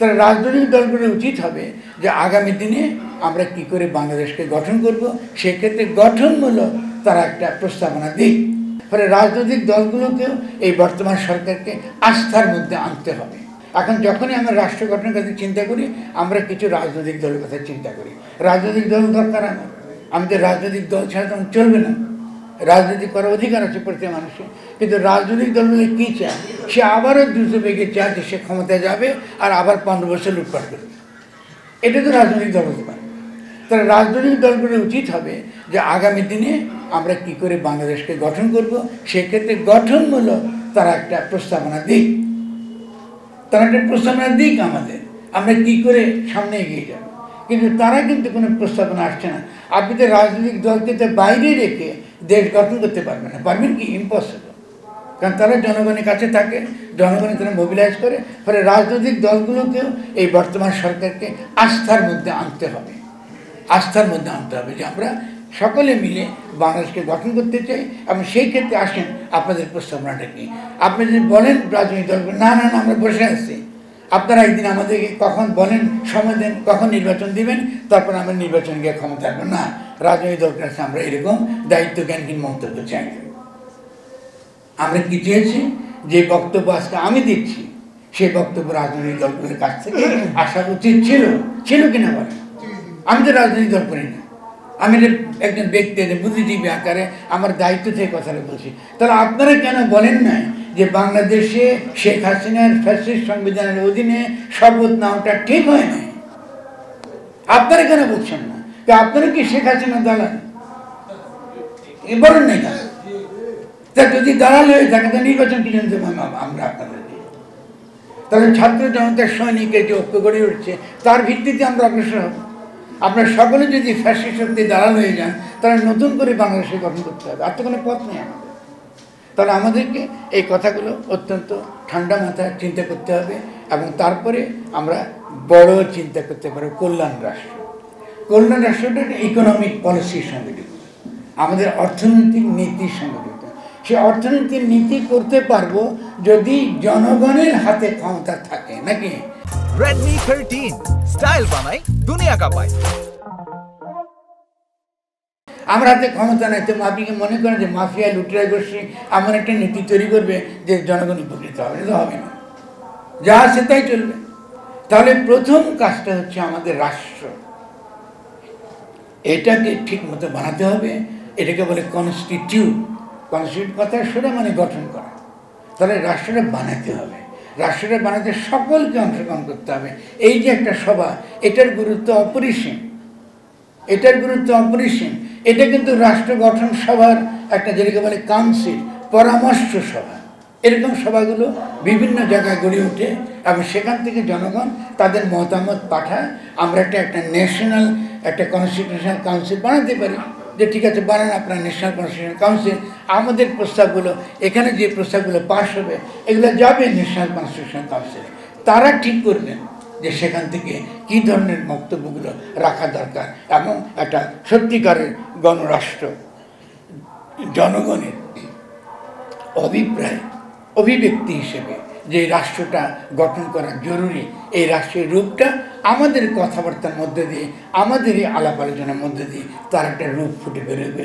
তাহলে রাজনৈতিক দলগুলোর উচিত হবে যে আগামী দিনে আমরা কি করে বাংলাদেশকে গঠন করব, সেক্ষেত্রে গঠনমূলক তারা একটা প্রস্তাবনা দিক। ফলে রাজনৈতিক দলগুলোকেও এই বর্তমান সরকারকে আস্থার মধ্যে আনতে হবে। এখন যখনই আমরা রাষ্ট্র গঠনের কথা চিন্তা করি, আমরা কিছু রাজনৈতিক দলের কথা চিন্তা করি। রাজনৈতিক দল দরকার আমাদের রাজনৈতিক দল ছাড়া তখন চলবে না। রাজনীতি করার অধিকার আছে প্রত্যেক মানুষের, কিন্তু রাজনৈতিক দলগুলো কী চায়? সে আবারও দ্রুত বেগে চায় যে সে ক্ষমতায় যাবে আর আবার 15 বছর লুটপাট করবে। এটা তো রাজনৈতিক দল হতে পারে। তাহলে রাজনৈতিক দলগুলোর উচিত হবে যে আগামী দিনে আমরা কি করে বাংলাদেশকে গঠন করব, সেক্ষেত্রে গঠনমূলক তারা একটা প্রস্তাবনা দিক। তারা একটা প্রস্তাবনা দিক আমাদের, আমরা কি করে সামনে এগিয়ে যাব। কিন্তু তারা কিন্তু কোনো প্রস্তাবনা আসছে না। আপনি তো রাজনৈতিক দলকে তো বাইরে রেখে দেশ গঠন করতে পারবেন না, পারবেন কি? ইম্পসিবল। কারণ তারা জনগণের কাছে থাকে, জনগণের তারা মোবিলাইজ করে। ফলে রাজনৈতিক দলগুলোকেও এই বর্তমান সরকারকে আস্থার মধ্যে আনতে হবে, আস্থার মধ্যে আনতে হবে যে আমরা সকলে মিলে বাংলাদেশকে গঠন করতে চাই। এবং সেই ক্ষেত্রে আসেন আপনাদের প্রস্তাবনাটা কি। আপনি যদি বলেন রাজনৈতিক দলগুলো না না না আমরা বসে আছি, আপনারা একদিন আমাদেরকে কখন বলেন, সময় দেন, কখন নির্বাচন দিবেন, তারপর আমরা নির্বাচন গিয়ে ক্ষমতা আসবো না। রাজনৈতিক দলের কাছে আমরা এরকম দায়িত্ব জ্ঞানহীন মন্তব্য চাই। আমরা কি চেয়েছি? যে বক্তব্য আজকে আমি দিচ্ছি, সেই বক্তব্য রাজনৈতিক দলগুলোর কাছ থেকে আসা উচিত ছিল কিনা বলেন? আমি তো রাজনৈতিক দল করি না, আমি একজন ব্যক্তি, বুদ্ধিজীবী আকারে আমার দায়িত্ব থেকে কথাটা বলছি। তাহলে আপনারা কেন বলেন না যে বাংলাদেশে শেখ হাসিনার ফ্যাসিস্ট সংবিধানের অধীনে শপথ নেওয়াটা ঠিক হয় নাই? আপনারা কেন বলছেন না? আপনারা কি শেখ হাসিনা দালাল? বলেন নাই কেন? তা যদি দালাল হয়ে থাকে তো নির্বাচন কি জন্য দেবো আমরা আপনাদেরকে? তাহলে ছাত্র জনতার সৈনিকের যে ঐক্য গড়ে উঠছে তার ভিত্তিতে আমরা অগ্রসর হব। আপনারা সকলে যদি ফ্যাসিস্ট শক্তি দালাল হয়ে যান, তাহলে নতুন করে বাংলাদেশে গঠন করতে হবে, আর তো কোনো পথ নেই আমাদের। তাহলে আমাদেরকে এই কথাগুলো অত্যন্ত ঠান্ডা মাথায় চিন্তা করতে হবে এবং তারপরে আমরা বড় চিন্তা করতে পারবো কল্যাণ রাষ্ট্র। কল্যাণ রাষ্ট্রটা একটা ইকোনমিক পলিসির সঙ্গে যুক্ত, আমাদের অর্থনৈতিক নীতির সঙ্গে যুক্ত। সে অর্থনৈতিক নীতি করতে পারবো যদি জনগণের হাতে ক্ষমতা থাকে, নাকি? Redmi 13 স্টাইল বানাই দুনিয়া কাঁপায়। আমার হাতে ক্ষমতা নাই, তো আপনি কি মনে করেন যে মাফিয়া লুটেরা গোষ্ঠী এমন একটা নীতি তৈরি করবে যে জনগণ উপকৃত হবে? এটা তো হবে না, যা আছে তাই চলবে। তাহলে প্রথম কাজটা হচ্ছে আমাদের রাষ্ট্র, এটাকে ঠিক মতো বানাতে হবে। এটাকে বলে কনস্টিটিউট কথা শোনা মানে গঠন করা। তাহলে রাষ্ট্রটা বানাতে হবে, রাষ্ট্রটা বানাতে সকলকে অংশগ্রহণ করতে হবে। এই যে একটা সভা, এটার গুরুত্ব অপরিসীম, এটার গুরুত্ব অপরিসীম। এটা কিন্তু রাষ্ট্র গঠন সভার একটা, যেটাকে বলে কাউন্সিল, পরামর্শ সভা। এরকম সভাগুলো বিভিন্ন জায়গায় গড়ে ওঠে এবং সেখান থেকে জনগণ তাদের মতামত পাঠায়। আমরা একটা ন্যাশনাল একটা কনস্টিটিউশনাল কাউন্সিল বানাতে পারি, যে ঠিক আছে বানান আপনার ন্যাশনাল কনস্টিটিউশনাল কাউন্সিল, আমাদের প্রস্তাবগুলো, এখানে যে প্রস্তাবগুলো পাস হবে এগুলো যাবে ন্যাশনাল কনস্টিটিউশনাল কাউন্সিলে। তারা ঠিক করবেন যে সেখান থেকে কী ধরনের বক্তব্যগুলো রাখা দরকার এবং একটা সত্যিকারের গণরাষ্ট্র, জনগণের অভিপ্রায় অভিব্যক্তি হিসেবে যে রাষ্ট্রটা গঠন করা জরুরি, এই রাষ্ট্রের রূপটা আমাদের কথাবার্তার মধ্যে দিয়ে, আমাদের এই আলাপ আলোচনার মধ্যে দিয়ে তার একটা রূপ ফুটে বেরোবে।